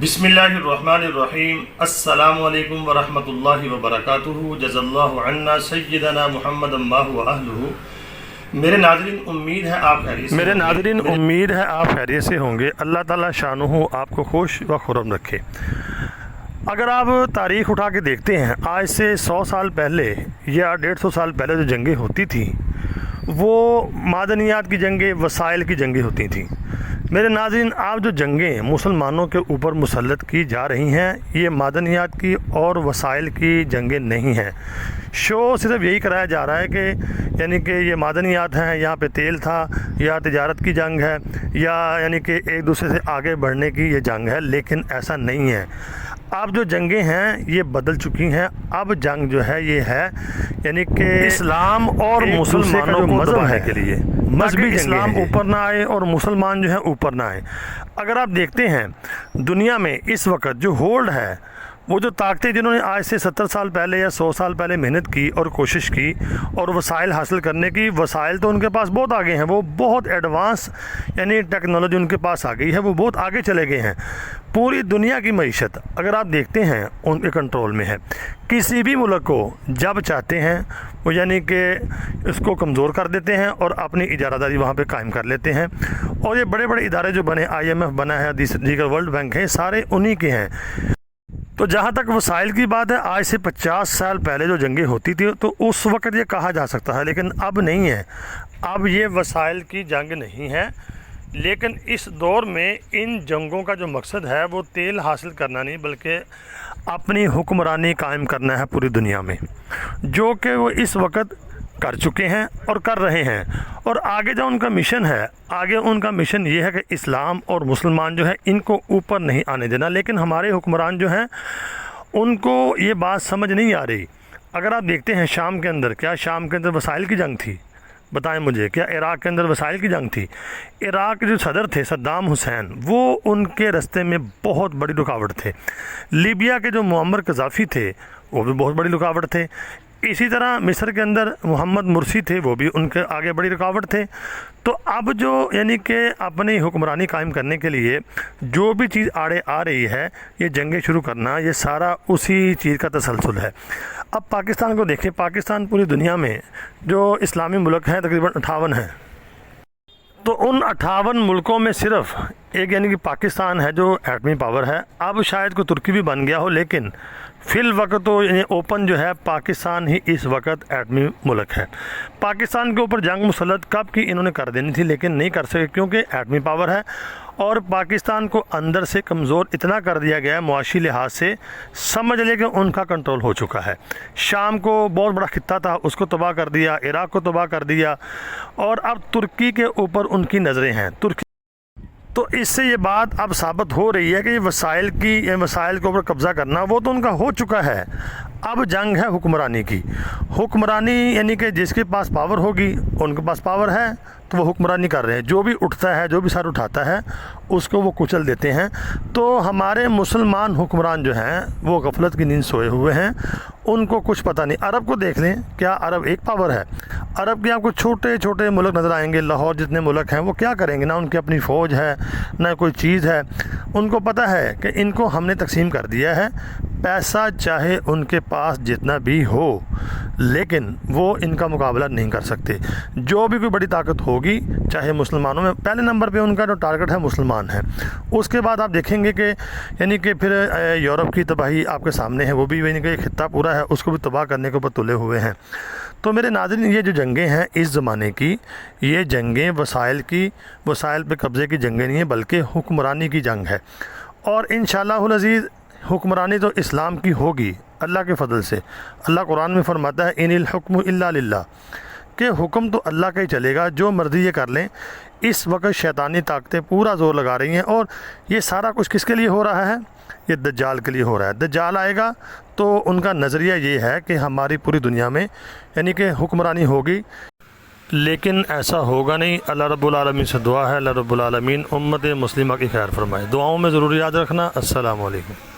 बिस्मिल्लाहिर्रहमानिर्रहीम। अस्सलामु अलैकुम वरहमतुल्लाहि वबरकातुहू। जज़ल्लाहु अन्ना सय्यदना मुहम्मद अम्माहु व अहलुहू। मेरे नाज़रीन, उम्मीद है आप खैरियत से होंगे। अल्लाह ताला शानुहु आपको खुश व खुर्रम रखे। अगर आप तारीख़ उठा के देखते हैं, आज से 100 साल पहले या 150 साल पहले जो जंगें होती थी वो मादनियात की जंगें, वसाइल की जंगें होती थी। मेरे नाज़रीन, आप जो जंगें मुसलमानों के ऊपर मुसल्लत की जा रही हैं, ये मादनियात की और वसाइल की जंगें नहीं हैं। शो सिर्फ यही कराया जा रहा है कि यानी कि ये मादनियात हैं, यहाँ पे तेल था, या तिजारत की जंग है, या यानी कि एक दूसरे से आगे बढ़ने की ये जंग है, लेकिन ऐसा नहीं है। अब जो जंगें हैं ये बदल चुकी हैं। अब जंग जो है ये है यानी कि इस्लाम और मुसलमानों को मज़हब है के लिए, मजहबी इस्लाम ऊपर ना आए और मुसलमान जो है ऊपर ना आए। अगर आप देखते हैं दुनिया में इस वक्त जो होल्ड है, वो जो ताकतें जिन्होंने आज से 70 साल पहले या 100 साल पहले मेहनत की और कोशिश की और वसाइल हासिल करने की, वसाइल तो उनके पास बहुत आगे हैं, वो बहुत एडवांस यानी टेक्नोलॉजी उनके पास आ गई है, वो बहुत आगे चले गए हैं। पूरी दुनिया की मईशत अगर आप देखते हैं उनके कंट्रोल में है। किसी भी मुल्क को जब चाहते हैं वो यानी कि इसको कमज़ोर कर देते हैं और अपनी इजारादारी वहाँ पे कायम कर लेते हैं। और ये बड़े बड़े इदारे जो बने, IMF बना है, दीगर वर्ल्ड बैंक है, सारे उन्हीं के हैं। तो जहाँ तक वसाइल की बात है, आज से 50 साल पहले जो जंगें होती थी तो उस वक़्त ये कहा जा सकता है, लेकिन अब नहीं है। अब ये वसाइल की जंग नहीं है, लेकिन इस दौर में इन जंगों का जो मकसद है वो तेल हासिल करना नहीं, बल्कि अपनी हुक्मरानी कायम करना है पूरी दुनिया में, जो कि वो इस वक्त कर चुके हैं और कर रहे हैं। और आगे जो उनका मिशन है, आगे उनका मिशन ये है कि इस्लाम और मुसलमान जो है इनको ऊपर नहीं आने देना। लेकिन हमारे हुक्मरान जो हैं उनको ये बात समझ नहीं आ रही। अगर आप देखते हैं शाम के अंदर, क्या शाम के अंदर वसाइल की जंग थी? बताएं मुझे, क्या इराक़ के अंदर वसाइल की जंग थी? इराक़ के जो सदर थे सद्दाम हुसैन, वो उनके रास्ते में बहुत बड़ी रुकावट थे। लीबिया के जो मुअम्मर कज़ाफ़ी थे वो भी बहुत बड़ी रुकावट थे। इसी तरह मिस्र के अंदर मोहम्मद मुर्सी थे, वो भी उनके आगे बड़ी रुकावट थे। तो अब जो यानी कि अपनी हुक्मरानी कायम करने के लिए जो भी चीज़ आड़े आ रही है, ये जंगें शुरू करना, ये सारा उसी चीज़ का तसलसल है। अब पाकिस्तान को देखें, पाकिस्तान पूरी दुनिया में जो इस्लामी मुल्क हैं तकरीबन 58 हैं। तो उन 58 मुल्कों में सिर्फ एक यानी कि पाकिस्तान है जो एटमी पावर है। अब शायद कोई तुर्की भी बन गया हो, लेकिन फ़िल वक्त तो यानी ओपन जो है पाकिस्तान ही इस वक्त एटमी मुल्क है। पाकिस्तान के ऊपर जंग मुसल्लत कब की इन्होंने कर देनी थी, लेकिन नहीं कर सके क्योंकि एटमी पावर है। और पाकिस्तान को अंदर से कमज़ोर इतना कर दिया गया है मुआशी लिहाज से, समझ लें कि उनका कंट्रोल हो चुका है। शाम को बहुत बड़ा खित्ता था, उसको तबाह कर दिया, इराक़ को तबाह कर दिया, और अब तुर्की के ऊपर उनकी नज़रें हैं। तुर्की तो इससे ये बात अब साबित हो रही है कि वसाइल के ऊपर कब्ज़ा करना वो तो उनका हो चुका है। अब जंग है हुक्मरानी की। हुक्मरानी यानी कि जिसके पास पावर होगी, उनके पास पावर है तो वो हुक्मरानी कर रहे हैं। जो भी उठता है, जो भी सर उठाता है, उसको वो कुचल देते हैं। तो हमारे मुसलमान हुक्मरान जो हैं वो गफलत की नींद सोए हुए हैं, उनको कुछ पता नहीं। अरब को देख लें, क्या अरब एक पावर है? अरब के आपको छोटे छोटे मुल्क नज़र आएंगे, लाहौर जितने मुल्क हैं, वो क्या करेंगे? ना उनकी अपनी फ़ौज है, ना कोई चीज़ है। उनको पता है कि इनको हमने तकसीम कर दिया है, पैसा चाहे उनके पास जितना भी हो, लेकिन वो इनका मुकाबला नहीं कर सकते। जो भी कोई बड़ी ताकत होगी, चाहे मुसलमानों में, पहले नंबर पे उनका जो टारगेट है मुसलमान है। उसके बाद आप देखेंगे कि यानी कि फिर यूरोप की तबाही आपके सामने है, वो भी यानी कि खित्ता पूरा है, उसको भी तबाह करने के ऊपर तुले हुए हैं। तो मेरे नाज़रीन, ये जो जंगें हैं इस ज़माने की, ये जंगें वसाइल पे कब्ज़े की जंगें नहीं है, बल्कि हुक्मरानी की जंग है। और इंशाअल्लाहुल अज़ीज़ हुक्मरानी तो इस्लाम की होगी अल्लाह के फ़ضل से। अल्लाह कुरान में फरमाता है, इनिल हुक्मु इल्ला लिल्लाह, कि हुक्म तो अल्लाह का ही चलेगा, जो मर्ज़ी ये कर लें। इस वक्त शैतानी ताकतें पूरा ज़ोर लगा रही हैं, और ये सारा कुछ किसके लिए हो रहा है? ये दज्जाल के लिए हो रहा है। दज्जाल आएगा तो उनका नज़रिया ये है कि हमारी पूरी दुनिया में यानी कि हुक्मरानी होगी, लेकिन ऐसा होगा नहीं। अल्लाह रब्बुल आलमीन से दुआ है, अल्लाह रब्बुल आलमीन उम्मत मुस्लिमा की खैर फरमाए। दुआओं में ज़रूर याद रखना। अस्सलामु अलैकुम।